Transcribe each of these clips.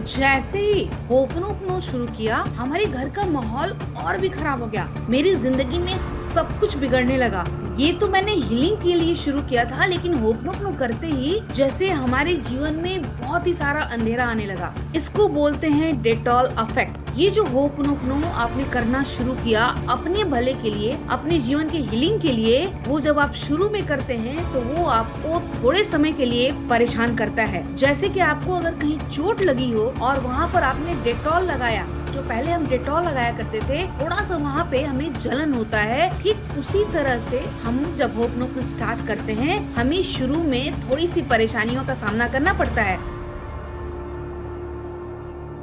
जैसे ही होपनोपनो शुरू किया, हमारे घर का माहौल और भी खराब हो गया। मेरी जिंदगी में सब कुछ बिगड़ने लगा। ये तो मैंने हीलिंग के लिए शुरू किया था, लेकिन होपनोपनो करते ही जैसे हमारे जीवन में बहुत ही सारा अंधेरा आने लगा। इसको बोलते हैं डेटॉल इफेक्ट। ये जो होपनोपनो आपने करना शुरू किया अपने भले के लिए, अपने जीवन के हीलिंग के लिए, वो जब आप शुरू में करते हैं तो वो आपको थोड़े समय के लिए परेशान करता है। जैसे कि आपको अगर कहीं चोट लगी हो और वहाँ पर आपने डेटॉल लगाया, जो पहले हम डेटॉल लगाया करते थे, थोड़ा सा वहाँ पे हमें जलन होता है। ठीक उसी तरह से हम जब होपनोपनो स्टार्ट करते हैं, हमें शुरू में थोड़ी सी परेशानियों का सामना करना पड़ता है।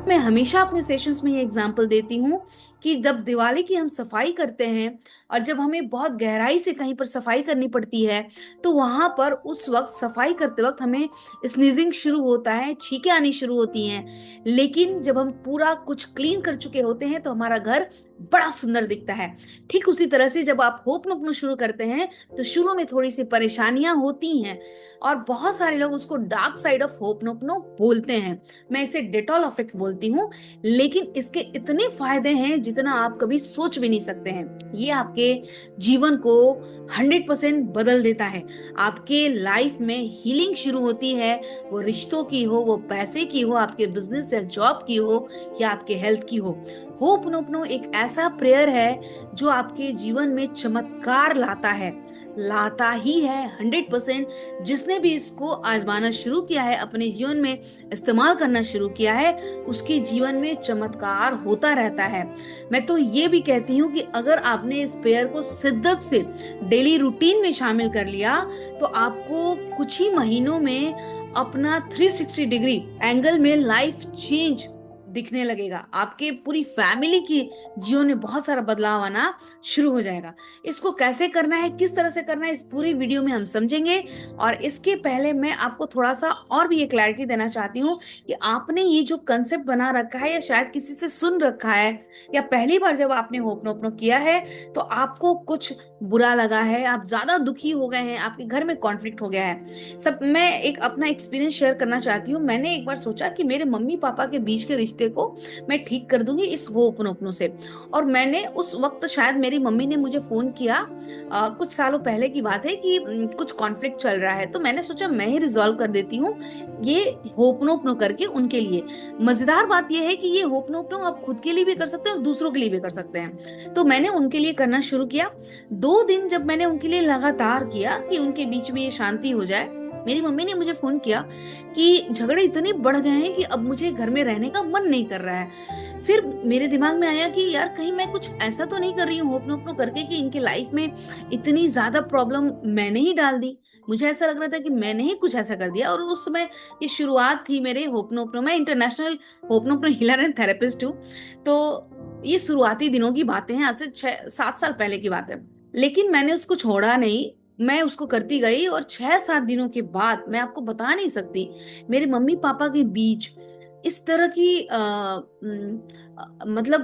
मैं हमेशा अपने सेशंस में ये एग्जांपल देती हूँ कि जब दिवाली की हम सफाई करते हैं और जब हमें बहुत गहराई से कहीं पर सफाई करनी पड़ती है, तो वहां पर उस वक्त सफाई करते वक्त हमें स्नीजिंग शुरू होता है, छींकें आनी शुरू होती हैं। लेकिन जब हम पूरा कुछ क्लीन कर चुके होते हैं तो हमारा घर बड़ा सुंदर दिखता है। ठीक उसी तरह से जब आप होपनोपनो शुरू करते हैं तो शुरू में थोड़ी सी परेशानियां होती हैं और बहुत सारे लोग उसको डार्क साइड ऑफ होपनोपनो बोलते हैं। मैं इसे डेटॉल इफेक्ट बोलती हूँ, लेकिन इसके इतने फायदे हैं जितना आप कभी सोच भी नहीं सकते हैं। ये आपके जीवन को 100% बदल देता है। आपके लाइफ में हीलिंग शुरू होती है, वो रिश्तों की हो, वो पैसे की हो, आपके बिजनेस या जॉब की हो, या आपके हेल्थ की हो। होपनोपनो एक ऐसा प्रेयर है जो आपके जीवन में चमत्कार लाता ही है 100%। जिसने भी इसको आजमाना शुरू किया है, अपने जीवन में इस्तेमाल करना शुरू किया है, उसके जीवन में चमत्कार होता रहता है। मैं तो ये भी कहती हूँ कि अगर आपने इस प्रेयर को शिद्दत से डेली रूटीन में शामिल कर लिया, तो आपको कुछ ही महीनों में अपना 360 डिग्री एंगल में लाइफ चेंज दिखने लगेगा। आपके पूरी फैमिली की जीवन में बहुत सारा बदलाव आना शुरू हो जाएगा। इसको कैसे करना है, किस तरह से करना है, इस पूरी वीडियो में हम समझेंगे। और इसके पहले मैं आपको थोड़ा सा और भी ये क्लैरिटी देना चाहती हूँ कि आपने ये जो कंसेप्ट बना रखा है, या शायद किसी से सुन रखा है, या पहली बार जब आपने होपनोपनो किया है तो आपको कुछ बुरा लगा है, आप ज्यादा दुखी हो गए हैं, आपके घर में कॉन्फ्लिक्ट हो गया है। सब मैं एक अपना एक्सपीरियंस शेयर करना चाहती हूँ। मैंने एक बार सोचा कि मेरे मम्मी पापा के बीच के रिश्ते को मैं ठीक कर दूंगी इस होपनोपनो से। और मैंने उस वक्त, शायद मेरी मम्मी ने मुझे फोन किया, कुछ सालों पहले की बात है, कि कुछ कॉन्फ्लिक्ट चल रहा है, तो मैंने सोचा मैं ही रिजॉल्व कर देती हूँ ये होपनोपनो करके उनके लिए। मजेदार बात यह है कि ये होपनोपनो आप खुद के लिए भी कर सकते हैं और दूसरों के लिए भी कर सकते हैं। तो मैंने उनके लिए करना शुरू किया। 2 दिन जब मैंने उनके लिए लगातार किया कि उनके बीच में ये शांति हो जाए, मेरी मम्मी ने मुझे फोन किया कि झगड़े इतने बढ़ गए हैं कि अब मुझे घर में रहने का मन नहीं कर रहा है। फिर मेरे दिमाग में आया कि यार, कहीं मैं कुछ ऐसा तो नहीं कर रही हूँ होपनोपनो करके कि इनके लाइफ में इतनी ज्यादा प्रॉब्लम मैंने ही डाल दी। मुझे ऐसा लग रहा था कि मैंने ही कुछ ऐसा कर दिया। और उस समय ये शुरुआत थी मेरे होपनोपनो, मैं इंटरनेशनल होपनोपनो हीलर एंड थेरेपिस्ट हूँ। तो ये शुरुआती दिनों की बातें हैं, आज से 6-7 साल पहले की बात है। लेकिन मैंने उसको छोड़ा नहीं, मैं उसको करती गई। और 6-7 दिनों के बाद, मैं आपको बता नहीं सकती, मेरे मम्मी पापा के बीच इस तरह की मतलब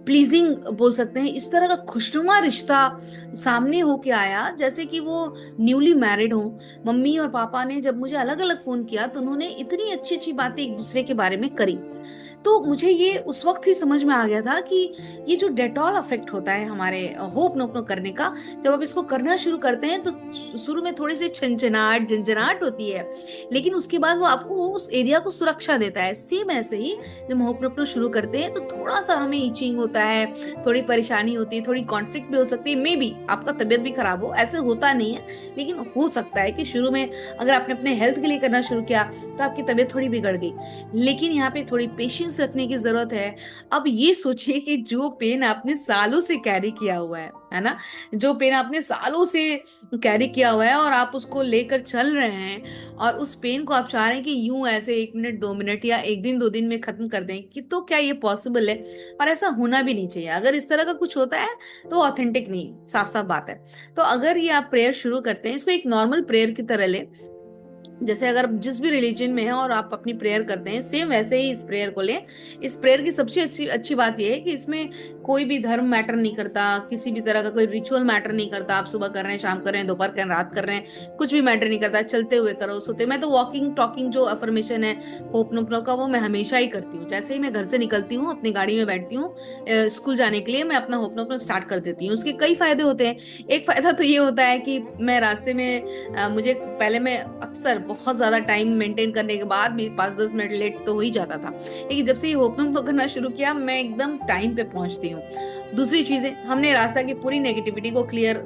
प्लीजिंग बोल सकते हैं, इस तरह का खुशनुमा रिश्ता सामने होके आया जैसे कि वो न्यूली मैरिड हो। मम्मी और पापा ने जब मुझे अलग अलग फोन किया तो उन्होंने इतनी अच्छी अच्छी बातें एक दूसरे के बारे में करी। तो मुझे ये उस वक्त ही समझ में आ गया था कि ये जो डेटॉल इफेक्ट होता है हमारे होपनोपनो करने का, जब आप इसको करना शुरू करते हैं तो शुरू में थोड़ी सी छनछनाहट झंझनाहट होती है, लेकिन उसके बाद वो आपको उस एरिया को सुरक्षा देता है। सेम ऐसे ही जब होपनोपनो शुरू करते हैं तो थोड़ा सा हमें इचिंग होता है, थोड़ी परेशानी होती है, थोड़ी कॉन्फ्लिक्ट भी हो सकती है, मे बी आपका तबियत भी खराब हो, ऐसे होता नहीं है, लेकिन हो सकता है कि शुरू में अगर आपने अपने हेल्थ के लिए करना शुरू किया तो आपकी तबियत थोड़ी बिगड़ गई। लेकिन यहाँ पे थोड़ी पेशेंस रखने की जरूरत है। अब ये सोचिए कि जो पेन आपने सालों से कैरी किया हुआ है ना, जो पेन आपने सालों से कैरी किया हुआ है और आप उसको लेकर चल रहे हैं, और उस पेन को आप चाह रहे हैं कि यूं ऐसे 1 मिनट 2 मिनट या 1 दिन 2 दिन में खत्म कर दें, कि तो क्या ये पॉसिबल है? और ऐसा होना भी नहीं चाहिए। अगर इस तरह का कुछ होता है तो ऑथेंटिक नहीं, साफ साफ बात है। तो अगर ये आप प्रेयर शुरू करते हैं, इसको एक नॉर्मल प्रेयर की तरह ले, जैसे अगर जिस भी रिलीजन में है और आप अपनी प्रेयर करते हैं, सेम वैसे ही इस प्रेयर को लें। इस प्रेयर की सबसे अच्छी अच्छी बात यह है कि इसमें कोई भी धर्म मैटर नहीं करता, किसी भी तरह का कोई रिचुअल मैटर नहीं करता। आप सुबह कर रहे हैं, शाम कर रहे हैं, दोपहर कर रहे हैं, रात कर रहे हैं, कुछ भी मैटर नहीं करता। चलते हुए करो, सोते। मैं तो वॉकिंग टॉकिंग जो अफर्मेशन है होपनोपनो का, वो मैं हमेशा ही करती हूँ। जैसे ही मैं घर से निकलती हूँ, अपनी गाड़ी में बैठती हूँ स्कूल जाने के लिए, मैं अपना होपनोपनो स्टार्ट कर देती हूँ। उसके कई फायदे होते हैं। एक फायदा तो ये होता है कि मैं रास्ते में मुझे पहले, मैं अक्सर बहुत ज्यादा टाइम मेंटेन करने के बाद भी 5-10 मिनट लेट तो हो ही जाता था, लेकिन जब से ये होपनम तो करना शुरू किया, मैं एकदम टाइम पे पहुंचती हूँ। दूसरी चीजें, हमने रास्ता की पूरी नेगेटिविटी को क्लियर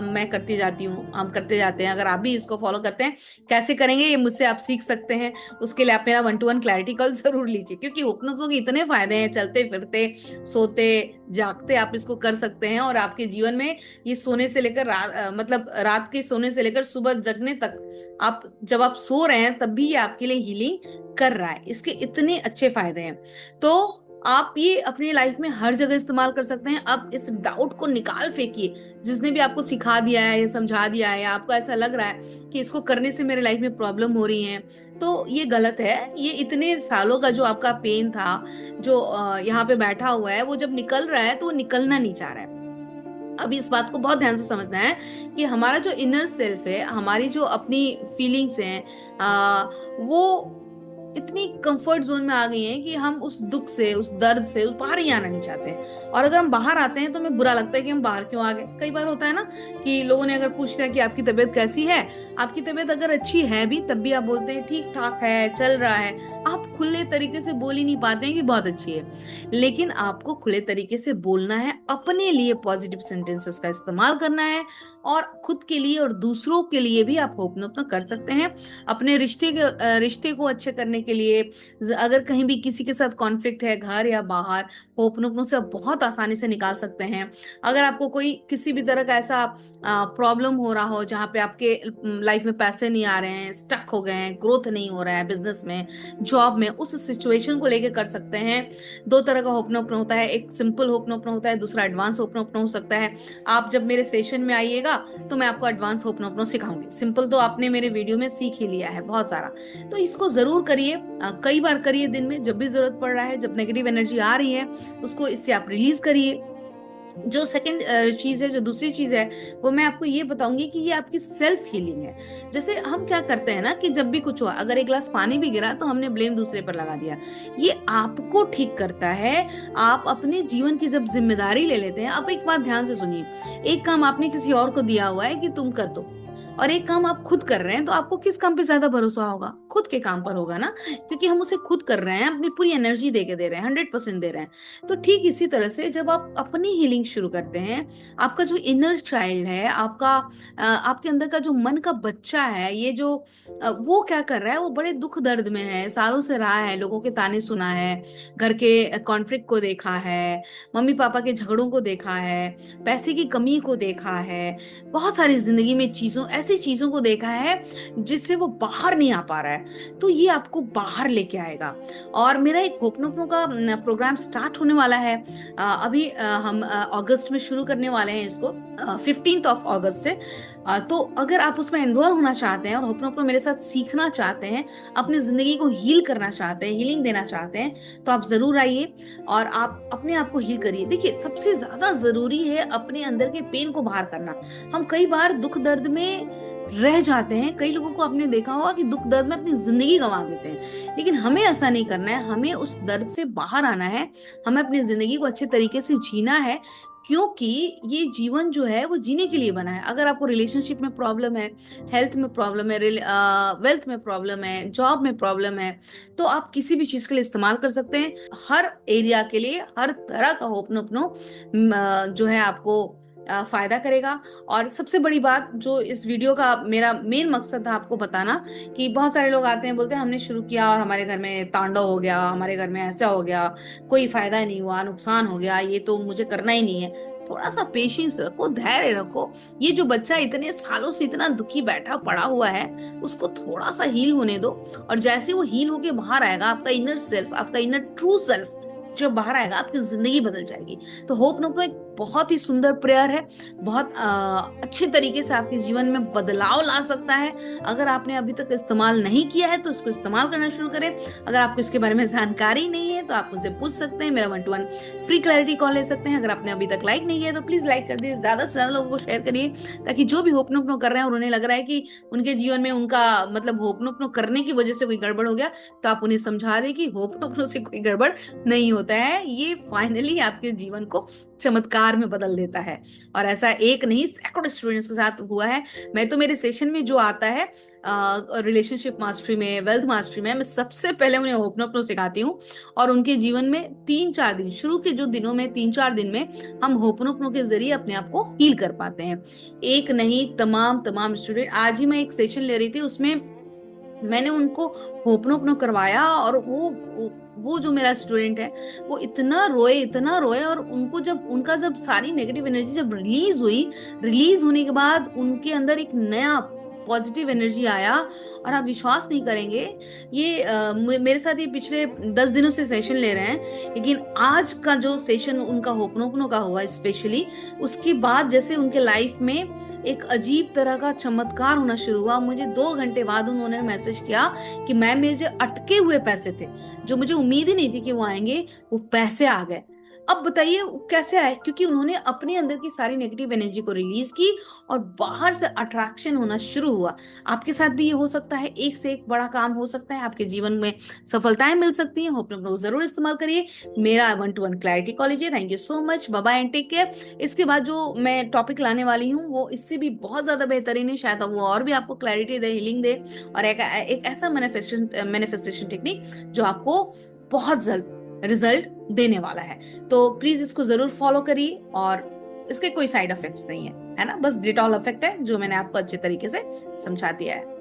मैं करती जाती हूँ, हम करते जाते हैं। अगर आप भी इसको फॉलो करते हैं, कैसे करेंगे ये मुझसे आप सीख सकते हैं। उसके लिए आप मेरा 1-to-1 क्लैरिटी कॉल जरूर लीजिए, क्योंकि होपनम के इतने फायदे हैं। चलते फिरते, सोते जागते आप इसको कर सकते हैं, और आपके जीवन में ये सोने से लेकर मतलब रात के सोने से लेकर सुबह जगने तक, आप जब आप सो रहे हैं तब भी ये आपके लिए हीलिंग कर रहा है। इसके इतने अच्छे फायदे हैं। तो आप ये अपनी लाइफ में हर जगह इस्तेमाल कर सकते हैं। अब इस डाउट को निकाल फेंकिए। जिसने भी आपको सिखा दिया है या समझा दिया है, या आपको ऐसा लग रहा है कि इसको करने से मेरे लाइफ में प्रॉब्लम हो रही है, तो ये गलत है। ये इतने सालों का जो आपका पेन था, जो यहाँ पे बैठा हुआ है, वो जब निकल रहा है तो वो निकलना नहीं चाह रहा है। अभी इस बात को बहुत ध्यान से समझना है कि हमारा जो इनर सेल्फ है, हमारी जो अपनी फीलिंग्स हैं, वो इतनी कंफर्ट जोन में आ गई हैं कि हम उस दुख से, उस दर्द से उस बाहर ही आना नहीं चाहते हैं। और अगर हम बाहर आते हैं तो हमें बुरा लगता है कि हम बाहर क्यों आ गए। कई बार होता है ना कि लोगों ने अगर पूछ लिया कि आपकी तबीयत कैसी है, आपकी तबीयत अगर अच्छी है भी, तब भी आप बोलते हैं ठीक ठाक है, चल रहा है। आप खुले तरीके से बोल ही नहीं पाते हैं कि बहुत अच्छी है। लेकिन आपको खुले तरीके से बोलना है, अपने लिए पॉजिटिव सेंटेंसेस का इस्तेमाल करना है, और खुद के लिए और दूसरों के लिए भी आप होपन अपना कर सकते हैं। अपने रिश्ते को अच्छे करने के लिए, अगर कहीं भी किसी के साथ कॉन्फ्लिक्ट है, घर या बाहर, होपनोपनो से आप बहुत आसानी से निकाल सकते हैं। अगर आपको कोई किसी भी तरह का ऐसा प्रॉब्लम हो रहा हो जहाँ पे आपके लाइफ में पैसे नहीं आ रहे हैं, स्टक हो गए हैं, ग्रोथ नहीं हो रहा है बिजनेस में, जॉब में, उस सिचुएशन को लेके कर सकते हैं। दो तरह का होपनोपनो होता है, एक सिंपल होपनोपनो होता है, दूसरा एडवांस होपनोपनो हो सकता है। आप जब मेरे सेशन में आइएगा तो मैं आपको एडवांस होपनोपनो सिखाऊंगी। सिंपल तो आपने मेरे वीडियो में सीख ही लिया है बहुत सारा। तो इसको जरूर करिए, कई बार करिए दिन में, जब भी जरूरत पड़ रहा है। जब नेगेटिव एनर्जी आ रही है उसको इससे आप रिलीज करिए। जो सेकंड चीज है, जो दूसरी चीज है, वो मैं आपको ये बताऊंगी कि ये आपकी सेल्फ हीलिंग है। जैसे हम क्या करते हैं ना कि जब भी कुछ हुआ, अगर एक गिलास पानी भी गिरा तो हमने ब्लेम दूसरे पर लगा दिया। ये आपको ठीक करता है। आप अपने जीवन की जब जिम्मेदारी ले लेते हैं, आप एक बात ध्यान से सुनिए, एक काम आपने किसी और को दिया हुआ है कि तुम कर दो, और एक काम आप खुद कर रहे हैं, तो आपको किस काम पे ज्यादा भरोसा होगा? खुद के काम पर होगा ना, क्योंकि हम उसे खुद कर रहे हैं, अपनी पूरी एनर्जी दे के दे रहे हैं, 100% दे रहे हैं। तो ठीक इसी तरह से जब आप अपनी हीलिंग शुरू करते हैं, आपका जो इनर चाइल्ड है, आपके अंदर का जो मन का बच्चा है, ये जो वो क्या कर रहा है, वो बड़े दुख दर्द में है, सालों से रहा है, लोगों के ताने सुना है, घर के कॉन्फ्लिक्ट को देखा है, मम्मी पापा के झगड़ों को देखा है, पैसे की कमी को देखा है, बहुत सारी जिंदगी में ऐसी चीजों को देखा है जिससे वो बाहर नहीं आ पा रहा है। तो ये आपको बाहर लेके आएगा। और मेरा एक होपनोपनो का प्रोग्राम स्टार्ट होने वाला है। अभी हम अगस्त में शुरू करने वाले हैं इसको, 15 अगस्त से। तो अगर आप उसमें एनरोल होना चाहते हैं और होपनोपनो मेरे साथ सीखना चाहते हैं, अपनी जिंदगी को हील करना चाहते हैं, हीलिंग देना चाहते हैं, तो आप जरूर आइए और आप अपने आप को हील करिए। देखिए, सबसे ज्यादा जरूरी है अपने अंदर के पेन को बाहर करना। हम कई बार दुख दर्द में रह जाते हैं। कई लोगों को आपने देखा होगा कि दुख दर्द में अपनी जिंदगी गंवा देते हैं, लेकिन हमें ऐसा नहीं करना है। हमें उस दर्द से बाहर आना है, हमें अपनी जिंदगी को अच्छे तरीके से जीना है, क्योंकि ये जीवन जो है वो जीने के लिए बना है। अगर आपको रिलेशनशिप में प्रॉब्लम है, हेल्थ में प्रॉब्लम है, वेल्थ में प्रॉब्लम है, जॉब में प्रॉब्लम है, तो आप किसी भी चीज के लिए इस्तेमाल कर सकते हैं। हर एरिया के लिए हर तरह का होपनोपनो जो है आपको फायदा करेगा। और सबसे बड़ी बात, जो इस वीडियो का मेरा मेन मकसद था आपको बताना, कि बहुत सारे लोग आते हैं, बोलते हैं हमने शुरू किया और हमारे घर में तांडव हो गया, हमारे घर में ऐसा हो गया, कोई फायदा नहीं हुआ, नुकसान हो गया, ये तो मुझे करना ही नहीं है। थोड़ा सा पेशेंस रखो, धैर्य रखो। ये जो बच्चा इतने सालों से इतना दुखी बैठा पड़ा हुआ है, उसको थोड़ा सा हील होने दो। और जैसे वो हील होके बाहर आएगा, आपका इनर सेल्फ, आपका इनर ट्रू सेल्फ जब बाहर आएगा, आपकी जिंदगी बदल जाएगी। तो होप नो एक बहुत ही सुंदर प्रेयर है, बहुत अच्छे तरीके से आपके जीवन में बदलाव ला सकता है। अगर आपने अभी तक इस्तेमाल नहीं किया है तो इसको इस्तेमाल करना शुरू करें। अगर आपको इसके बारे में जानकारी नहीं है तो आप मुझसे पूछ सकते हैं, मेरा 1-to-1 फ्री क्लैरिटी कॉल ले सकते हैं। अगर आपने अभी तक लाइक नहीं किया तो प्लीज लाइक कर दीजिए, ज्यादा से ज्यादा लोगों को शेयर करिए, ताकि जो भी होपनोपनो कर रहे हैं और उन्हें लग रहा है कि उनके जीवन में उनका मतलब होपनोपनो करने की वजह से कोई गड़बड़ हो गया, तो आप उन्हें समझा दें कि होपनोपनो से कोई गड़बड़ नहीं होता है, ये फाइनली आपके जीवन को चमत्कार में बदल देता है। और ऐसा एक नहीं, सैकड़ों स्टूडेंट्स के साथ हुआ है। मैं तो मेरे सेशन में जो आता है रिलेशनशिप मास्टरी में, वेल्थ मास्टरी में, मैं सबसे पहले उन्हें होपनोपनो सिखाती हूँ। और उनके जीवन में 3-4 दिन, शुरू के जो दिनों में 3-4 दिन में हम होपनोपनो के जरिए अपने आप को हील कर पाते हैं। एक नहीं, तमाम तमाम स्टूडेंट, आज ही मैं एक सेशन ले रही थी, उसमें मैंने उनको होपनोपनो करवाया, और वो जो मेरा स्टूडेंट है वो इतना रोए, और उनको जब सारी नेगेटिव एनर्जी जब रिलीज हुई, रिलीज होने के बाद उनके अंदर एक नया पॉजिटिव एनर्जी आया। और आप विश्वास नहीं करेंगे, ये मेरे साथ ये पिछले 10 दिनों से सेशन ले रहे हैं, लेकिन आज का जो सेशन उनका होपनोपनो का हुआ स्पेशली, उसके बाद जैसे उनके लाइफ में एक अजीब तरह का चमत्कार होना शुरू हुआ। मुझे 2 घंटे बाद उन्होंने मैसेज किया कि मैम, मेरे जो अटके हुए पैसे थे, जो मुझे उम्मीद ही नहीं थी कि वो आएंगे, वो पैसे आ गए। अब बताइए वो कैसे आए? क्योंकि उन्होंने अपने अंदर की सारी नेगेटिव एनर्जी को रिलीज की और बाहर से अट्रैक्शन होना शुरू हुआ। आपके साथ भी ये हो सकता है, एक से एक बड़ा काम हो सकता है, आपके जीवन में सफलताएं मिल सकती हैं। होप लोग जरूर इस्तेमाल करिए। मेरा 1-to-1 क्लैरिटी कॉलेज है। Thank you so much, bye bye and take care. इसके बाद जो मैं टॉपिक लाने वाली हूँ वो इससे भी बहुत ज्यादा बेहतरीन है, शायद वो और भी आपको क्लैरिटी दे, हीलिंग दे, और एक ऐसा मैनिफेस्टेशन टेक्निक जो आपको बहुत जल्द रिजल्ट देने वाला है। तो प्लीज इसको जरूर फॉलो करिए, और इसके कोई साइड इफेक्ट्स नहीं है, है ना, बस डिटॉल इफेक्ट है जो मैंने आपको अच्छे तरीके से समझा दिया है।